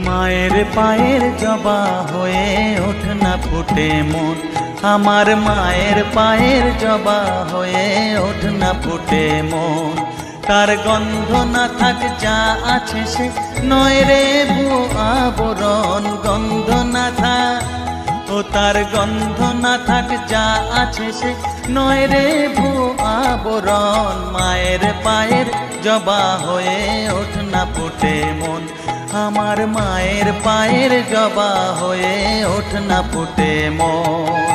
মায়ের পায়ের জবা হয়ে ওঠ না ফুটে মন, আমার মায়ের পায়ের জবা হয়ে ওঠ না ফুটে মন। তার গন্ধ না থাক যা আছে সে নয় রে ভুয়ো আবরণ, গন্ধ না থাক ও তার গন্ধ না থাক যা আছে সে নয় রে ভুয়ো আবরণ। মায়ের পায়ের জবা হয়ে ওঠ না ফুটে মন, আমার মায়ের পায়ের জবা হয়ে ওঠ না ফুটে মন।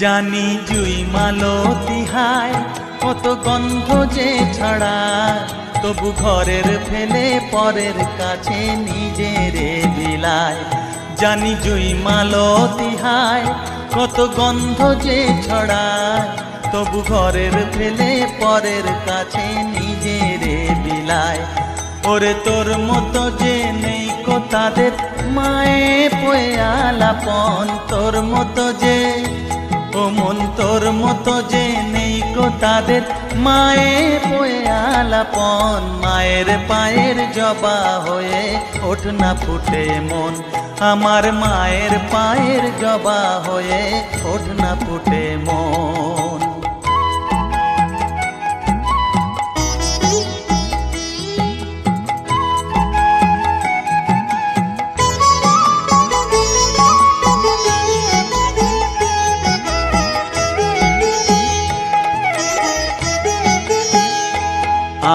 জানি জুই মালতী হায় কত গন্ধ যে ছড়ায়, তবু ঘরের ফেলে পরের কাছে নিজের বিলায়। জানি জুই মালতী হায় কত গন্ধ যে ছড়ায়, তবু ঘরের ফেলে পরের কাছে নিজের বিলায়। ওরে তোর মতো যে নেই কো তাদের মায়ে পয়ে আলাপন, তোর মতো যে ও মন তোর মতো যে নেই কো তাদের মায়ে পয়ে আলাপন। মায়ের পায়ের জবা হয়ে ওঠ না ফুটে মন, আমার মায়ের পায়ের জবা হয়ে ওঠ না ফুটে মন।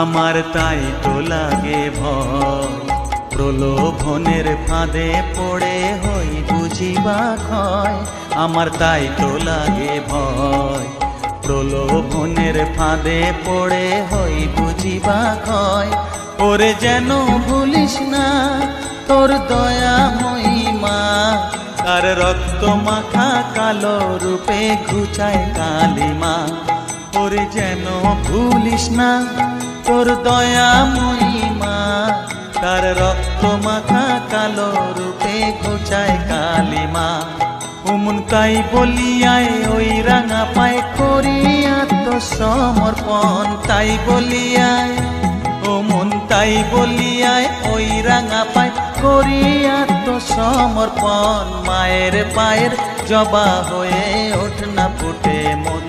আমার তাই তো লাগে ভয়, প্রলোভনের ফাঁদে পড়ে হই বুঝিবা ক্ষয়। আমার তাই তো লাগে ভয়, প্রলোভনের ফাঁদে পড়ে হই বুঝিবা ক্ষয়। ওরে যেন ভুলিস না তোর দয়া মহিমা, তার রক্ত মাখা কালো রূপে ঘুচায় কালিমা। ওরে যেন ভুলিস না তোর দয়া মহিমা, তার রক্ত মাখা কালো রূপে ঘুচায় কালিমা। ওমন তাই বলিয়ায় ওই রাঙা পায় করি আত্মসমর্পণ, তাই বলিয়ায় ওমন তাই বলিয়ায় ওই রাঙা পায় করি আত্মসমর্পণ। মায়ের পায়ের জবা হয়ে ওঠ না ফুটে মন,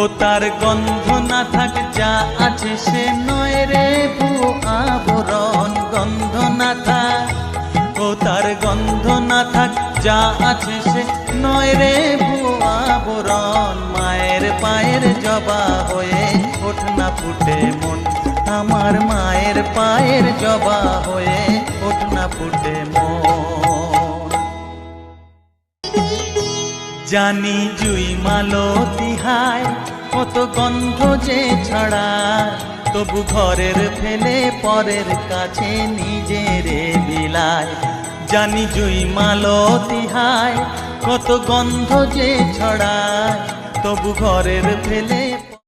ও তার গন্ধ না থাক যা আছে সে নয় রে ভুয়ো আবরণ, গন্ধ না থাক ও তার গন্ধ না থাক যা আছে সে নয় রে ভুয়ো আবরণ। মায়ের পায়ের জবা হয়ে ওঠ না ফুটে মন, আমার মায়ের পায়ের জবা হয়ে ওঠ না ফুটে মন। জানি জুই মালতী হায় কত গন্ধ যে ছড়ায়, তবু ঘরের ফেলে পরের কাছে নিজের বিলায়। জানি জুই মালতী হায় কত গন্ধ যে ছড়ায়, তবু ঘরের ফেলে